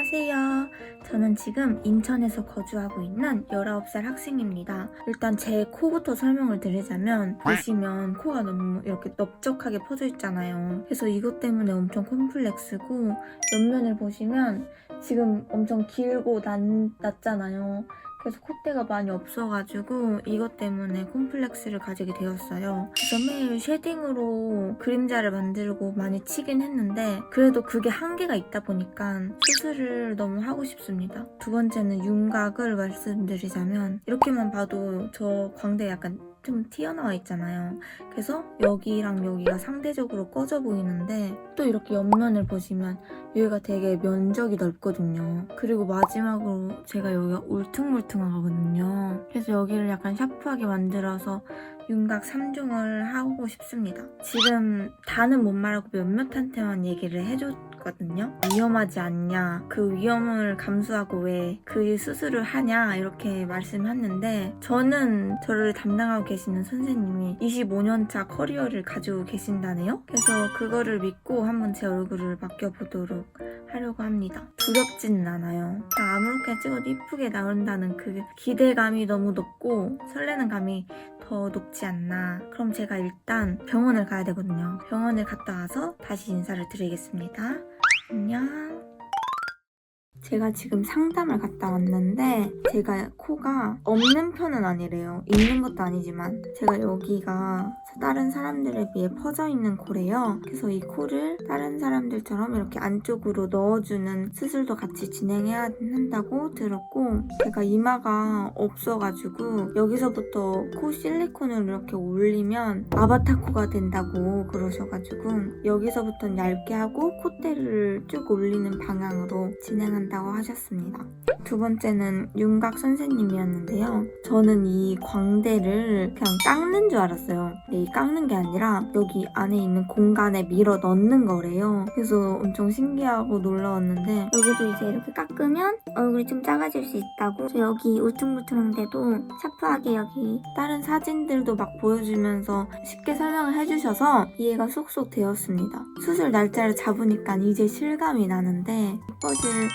안녕하세요. 저는 지금 인천에서 거주하고 있는 19살 학생입니다. 일단 제 코부터 설명을 드리자면 보시면 코가 너무 이렇게 넓적하게 퍼져 있잖아요. 그래서 이것 때문에 엄청 콤플렉스고 옆면을 보시면 지금 엄청 길고 낮잖아요. 그래서 콧대가 많이 없어가지고 이것 때문에 콤플렉스를 가지게 되었어요. 그래서 매일 쉐딩으로 그림자를 만들고 많이 치긴 했는데 그래도 그게 한계가 있다 보니까 수술을 너무 하고 싶습니다. 두 번째는 윤곽을 말씀드리자면 이렇게만 봐도 저 광대 약간 좀 튀어나와 있잖아요. 그래서 여기랑 여기가 상대적으로 꺼져 보이는데 또 이렇게 옆면을 보시면 여기가 되게 면적이 넓거든요. 그리고 마지막으로 제가 여기가 울퉁불퉁하거든요. 그래서 여기를 약간 샤프하게 만들어서 윤곽 3종을 하고 싶습니다. 지금 다는 못 말하고 몇몇한테만 얘기를 해줬거든요. 위험하지 않냐, 그 위험을 감수하고 왜 그 수술을 하냐 이렇게 말씀했는데 저는 저를 담당하고 계시는 선생님이 25년차 커리어를 가지고 계신다네요. 그래서 그거를 믿고 한번 제 얼굴을 맡겨보도록 하려고 합니다. 두렵지는 않아요. 그냥 아무렇게나 찍어도 이쁘게 나온다는 그 기대감이 너무 높고 설레는 감이 더 높지 않나. 그럼 제가 일단 병원을 가야 되거든요. 병원을 갔다 와서 다시 인사를 드리겠습니다. 안녕. 제가 지금 상담을 갔다 왔는데 제가 코가 없는 편은 아니래요. 있는 것도 아니지만 제가 여기가 다른 사람들에 비해 퍼져 있는 코래요. 그래서 이 코를 다른 사람들처럼 이렇게 안쪽으로 넣어주는 수술도 같이 진행해야 한다고 들었고 제가 이마가 없어가지고 여기서부터 코 실리콘을 이렇게 올리면 아바타 코가 된다고 그러셔가지고 여기서부터는 얇게 하고 콧대를 쭉 올리는 방향으로 진행한다고 하셨습니다. 두 번째는 윤곽 선생님이었는데요. 저는 이 광대를 그냥 깎는 줄 알았어요. 근데 이 깎는 게 아니라 여기 안에 있는 공간에 밀어 넣는 거래요. 그래서 엄청 신기하고 놀라웠는데 여기도 이제 이렇게 깎으면 얼굴이 좀 작아질 수 있다고. 그래서 여기 울퉁불퉁한데도 샤프하게 여기 다른 사진들도 막 보여주면서 쉽게 설명을 해주셔서 이해가 쏙쏙 되었습니다. 수술 날짜를 잡으니까 이제 실감이 나는데 예뻐질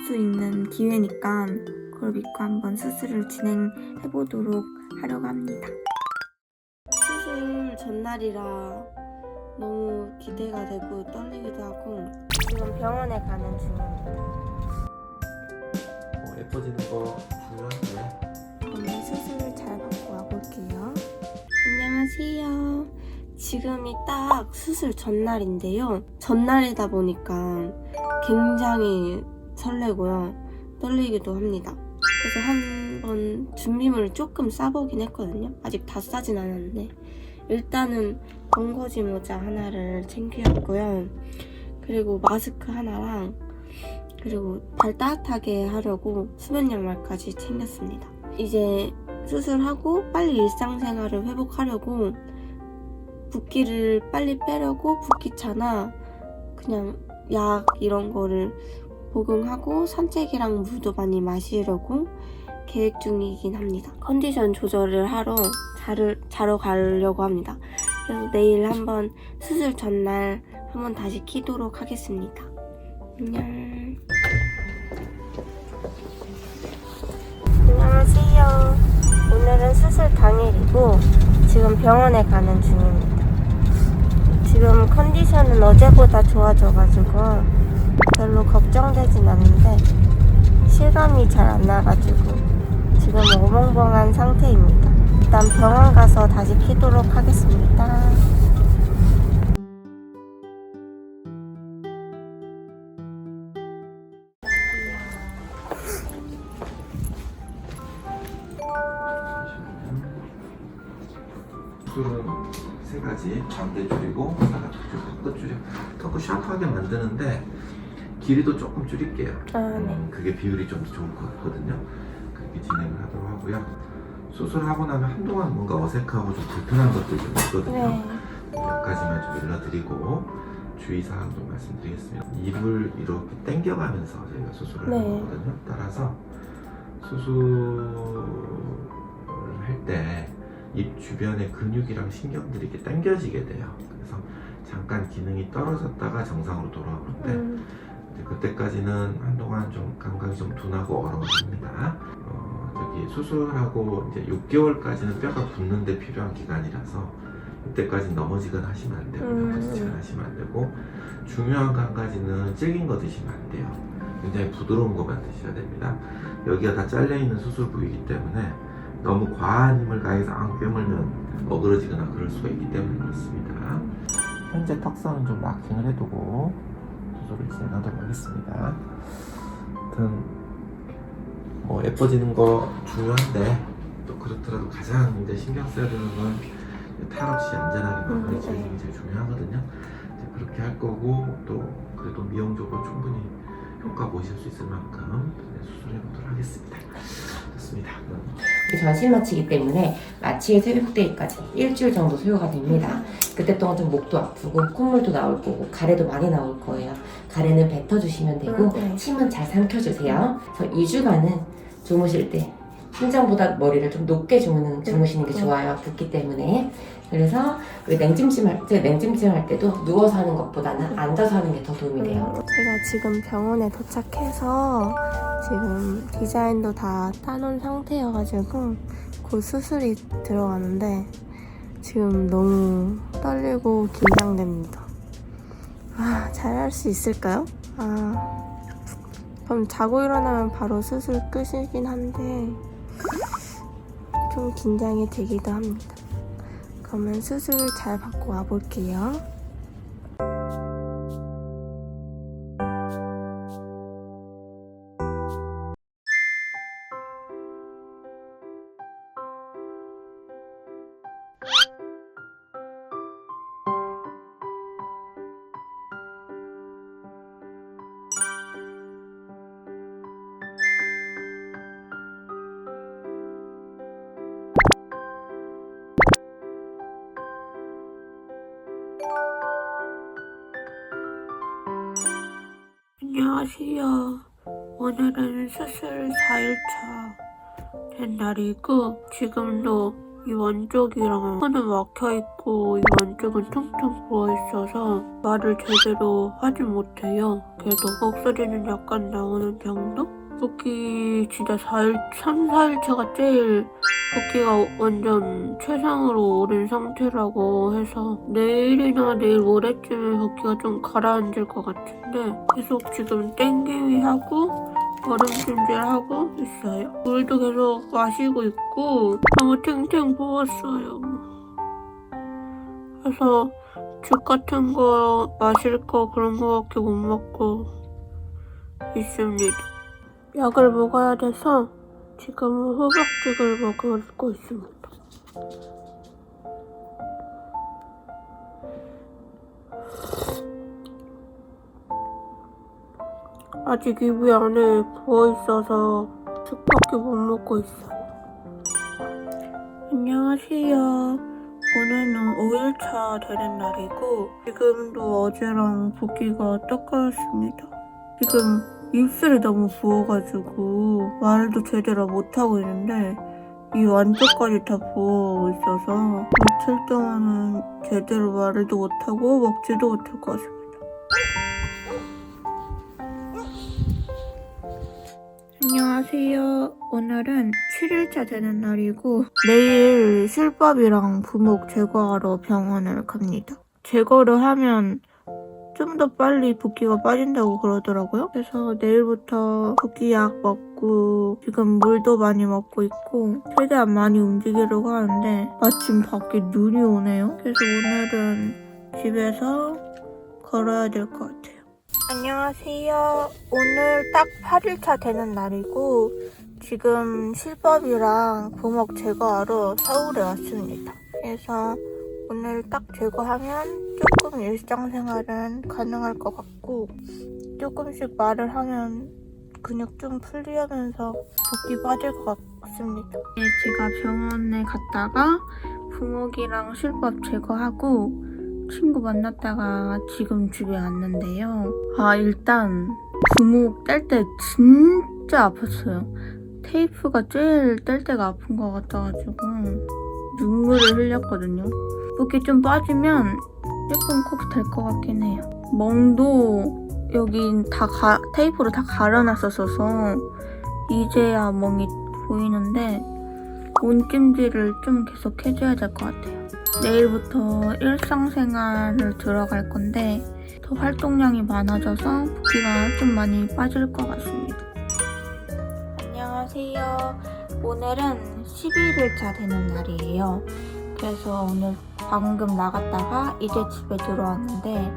수 있는 기회니까 그걸 믿고 한번 수술을 진행해보도록 하려고 합니다. 수술 전날이라 너무 기대가 되고 떨리기도 하고 지금 병원에 가는 중입니다. 예뻐지는 거 중요한데. 오늘 수술을 잘 받고 와볼게요. 안녕하세요. 지금이 딱 수술 전날인데요. 전날이다 보니까 굉장히 설레고요. 떨리기도 합니다. 그래서 한번 준비물을 조금 싸보긴 했거든요. 아직 다 싸진 않았는데 일단은 번거지 모자 하나를 챙겼고요. 그리고 마스크 하나랑 그리고 발 따뜻하게 하려고 수면 양말까지 챙겼습니다. 이제 수술하고 빨리 일상생활을 회복하려고 붓기를 빨리 빼려고 붓기차나 그냥 약 이런 거를 복용하고 산책이랑 물도 많이 마시려고 계획 중이긴 합니다. 컨디션 조절을 하러 자러 가려고 합니다. 그래서 내일 한번 수술 전날 한번 다시 키도록 하겠습니다. 안녕. 안녕하세요. 오늘은 수술 당일이고 지금 병원에 가는 중입니다. 지금 컨디션은 어제보다 좋아져가지고 별로 걱정되진 않는데 실감이 잘 안 나가지고 지금 어벙벙한 상태입니다. 일단 병원 가서 다시 키도록 하겠습니다. 수술은 세 가지. 광대 줄이고 사각 줄이고 턱끝 줄이고 턱끝 샤프하게 만드는데 길이도 조금 줄일게요. 네. 그게 비율이 좀 좋을 것 같거든요. 그렇게 진행을 하도록 하고요. 수술하고 나면 한동안 뭔가 어색하고 좀 불편한 것들이 좀 있거든요. 네. 몇 가지만 좀 일러드리고 주의사항 좀 말씀드리겠습니다. 입을 이렇게 당겨가면서 저희가 수술을 네. 하는 거거든요. 따라서 수술을 할 때 입 주변의 근육이랑 신경들이 이렇게 당겨지게 돼요. 그래서 잠깐 기능이 떨어졌다가 정상으로 돌아오는데 그때까지는 한동안 동안 좀 감각이 좀 둔하고 어려워집니다. 저기 수술하고 이제 6개월까지는 뼈가 붙는 데 필요한 기간이라서 이때까지 넘어지거나 하시면 안 되고요. 잘 하시면 안 되고, 중요한 거 한 가지는 질긴 거 드시면 안 돼요. 굉장히 부드러운 것만 드셔야 됩니다. 여기가 다 잘려있는 수술 부위이기 때문에 너무 과한 힘을 가해서 안 깨물면 어그러지거나 그럴 수가 있기 때문에 그렇습니다. 현재 턱선은 좀 마킹을 해두고 수술을 진행하도록 하겠습니다. 아무튼 뭐 예뻐지는 거 중요한데 또 그렇더라도 가장 이제 신경 써야 되는 건 탈 없이 안전하게 마무리 지어주는 게 제일 중요하거든요. 이제 그렇게 할 거고, 또 그래도 미용적으로 충분히 효과 보실 수 있을 만큼 수술해 보도록 하겠습니다. 좋습니다. 전신 마취이기 때문에 마취에서 회복되기까지 일주일 정도 소요가 됩니다. 그때 동안 좀 목도 아프고 콧물도 나올 거고 가래도 많이 나올 거예요. 가래는 뱉어주시면 되고 침은 잘 삼켜주세요. 그래서 2주간은 주무실 때 심장보다 머리를 좀 높게 주무시는 게 좋아요. 붓기 때문에. 그래서 냉찜질 할 때도 누워서 하는 것보다는 앉아서 하는 게 더 도움이 돼요. 제가 지금 병원에 도착해서 지금 디자인도 다 따놓은 상태여가지고 곧 수술이 들어가는데 지금 너무 떨리고 긴장됩니다. 잘할 수 있을까요? 그럼 자고 일어나면 바로 수술 끝이긴 한데 좀 긴장이 되기도 합니다. 그러면 수술 잘 받고 와볼게요. 안녕하세요. 오늘은 수술 4일차 된 날이고 지금도 이 왼쪽이랑 코는 막혀있고 이 왼쪽은 퉁퉁 부어있어서 말을 제대로 하지 못해요. 그래도 목소리는 약간 나오는 정도? 붓기 진짜 3, 4일차가 제일 붓기가 완전 최상으로 오른 상태라고 해서 내일이나 내일 모레쯤에 붓기가 좀 가라앉을 것 같은데 계속 지금 땡기위 하고 얼음찜질하고 있어요. 물도 계속 마시고 있고 너무 탱탱 부었어요. 그래서 죽 같은 거 마실 거 그런 거밖에 못 먹고 있습니다. 약을 먹어야 돼서 지금은 호박죽을 먹고 있습니다. 아직 입이 안에 부어있어서 죽밖에 못 먹고 있어요. 안녕하세요. 오늘은 5일차 되는 날이고 지금도 어제랑 붓기가 똑같습니다. 지금 입술이 너무 부어가지고 말도 제대로 못하고 있는데 이 완쪽까지 다 부어 있어서 며칠 동안은 제대로 말도 못하고 먹지도 못할 것 같습니다. 안녕하세요. 오늘은 7일차 되는 날이고 내일 실밥이랑 부목 제거하러 병원을 갑니다. 제거를 하면 좀 더 빨리 붓기가 빠진다고 그러더라고요. 그래서 내일부터 붓기약 먹고 지금 물도 많이 먹고 있고 최대한 많이 움직이려고 하는데 마침 밖에 눈이 오네요. 그래서 오늘은 집에서 걸어야 될 것 같아요. 안녕하세요. 오늘 딱 8일차 되는 날이고 지금 실밥이랑 부목 제거하러 서울에 왔습니다. 그래서 오늘 딱 제거하면 조금 일상생활은 가능할 것 같고 조금씩 말을 하면 근육 좀 풀리면서 붓기 빠질 것 같습니다. 제가 병원에 갔다가 부목이랑 실밥 제거하고 친구 만났다가 지금 집에 왔는데요. 일단 부목 뗄 때 진짜 아팠어요. 테이프가 제일 뗄 때가 아픈 것 같아가지고 눈물을 흘렸거든요. 붓기 좀 빠지면 예쁜 콕 될 것 같긴 해요. 멍도 여긴 테이프로 다 가려놨었어서 이제야 멍이 보이는데 온찜질을 좀 계속 해줘야 될 것 같아요. 내일부터 일상생활을 들어갈 건데 더 활동량이 많아져서 붓기가 좀 많이 빠질 것 같습니다. 안녕하세요. 오늘은 11일차 되는 날이에요. 그래서 오늘 방금 나갔다가 이제 집에 들어왔는데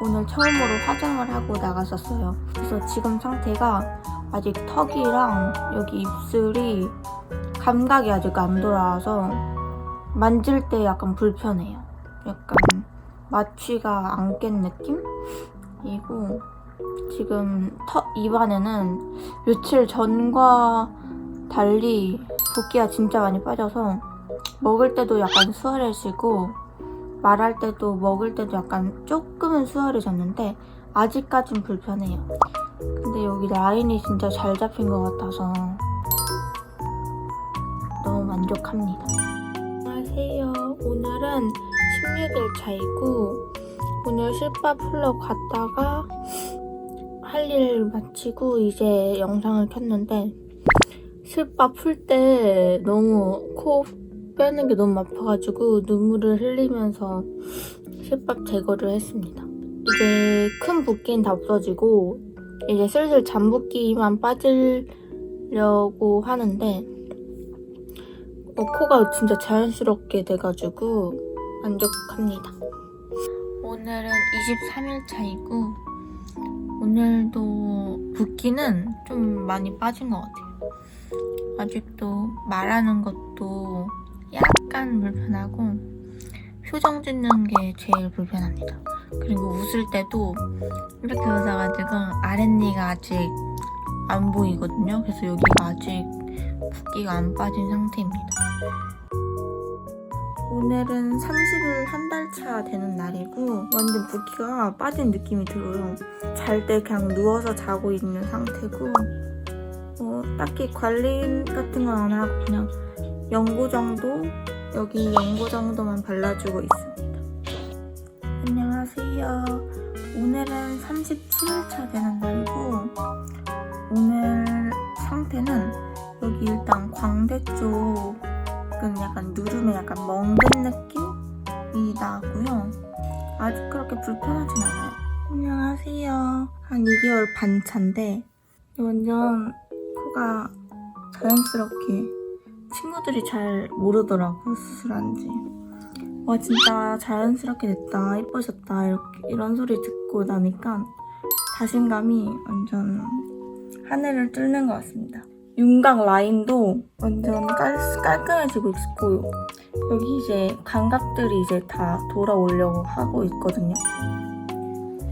오늘 처음으로 화장을 하고 나갔었어요. 그래서 지금 상태가 아직 턱이랑 여기 입술이 감각이 아직 안 돌아와서 만질 때 약간 불편해요. 약간 마취가 안 깬 느낌이고 지금 입안에는 며칠 전과 달리 붓기가 진짜 많이 빠져서 먹을 때도 약간 수월해지고 말할 때도 먹을 때도 약간 조금은 수월해졌는데 아직까진 불편해요. 근데 여기 라인이 진짜 잘 잡힌 것 같아서 너무 만족합니다. 안녕하세요. 오늘은 16일 차이고 오늘 실밥 풀러 갔다가 할 일 마치고 이제 영상을 켰는데 실밥 풀 때 너무 코 빼는 게 너무 아파가지고 눈물을 흘리면서 실밥 제거를 했습니다. 이제 큰 붓기는 다 없어지고 이제 슬슬 잔붓기만 빠지려고 하는데 코가 진짜 자연스럽게 돼가지고 만족합니다. 오늘은 23일 차이고 오늘도 붓기는 좀 많이 빠진 것 같아요. 아직도 말하는 것도 약간 불편하고 표정 짓는 게 제일 불편합니다. 그리고 웃을 때도 이렇게 웃어가지고 아랫니가 아직 안 보이거든요. 그래서 여기가 아직 붓기가 안 빠진 상태입니다. 오늘은 30일 한 달 차 되는 날이고 완전 붓기가 빠진 느낌이 들어요. 잘 때 그냥 누워서 자고 있는 상태고 딱히 관리 같은 건 안 하고 그냥 연고 정도? 여기 연고 정도만 발라주고 있습니다. 안녕하세요. 오늘은 37일차 되는 날이고 오늘 상태는 여기 일단 광대 쪽은 약간 누름에 약간 멍든 느낌이 나고요. 아직 그렇게 불편하진 않아요. 안녕하세요. 한 2개월 반 차인데 완전 코가 자연스럽게 친구들이 잘 모르더라고 수술한지. 와 진짜 자연스럽게 됐다 예뻐졌다 이런 소리 듣고 나니까 자신감이 완전 하늘을 뚫는 것 같습니다. 윤곽 라인도 완전 깔끔해지고 있고 여기 이제 감각들이 이제 다 돌아오려고 하고 있거든요.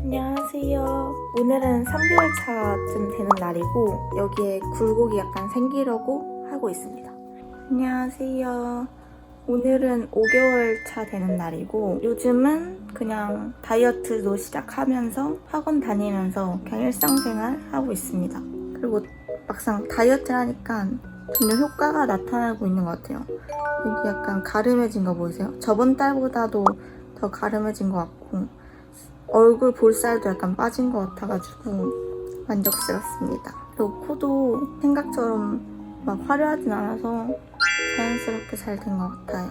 안녕하세요. 오늘은 3개월차쯤 되는 날이고 여기에 굴곡이 약간 생기려고 하고 있습니다. 안녕하세요. 오늘은 5개월 차 되는 날이고 요즘은 그냥 다이어트도 시작하면서 학원 다니면서 그냥 일상생활 하고 있습니다. 그리고 막상 다이어트를 하니까 점점 효과가 나타나고 있는 것 같아요. 여기 약간 가름해진 거 보이세요? 저번 달보다도 더 가름해진 것 같고 얼굴 볼살도 약간 빠진 것 같아가지고 만족스럽습니다. 그리고 코도 생각처럼 막 화려하진 않아서 자연스럽게 잘 된 것 같아요.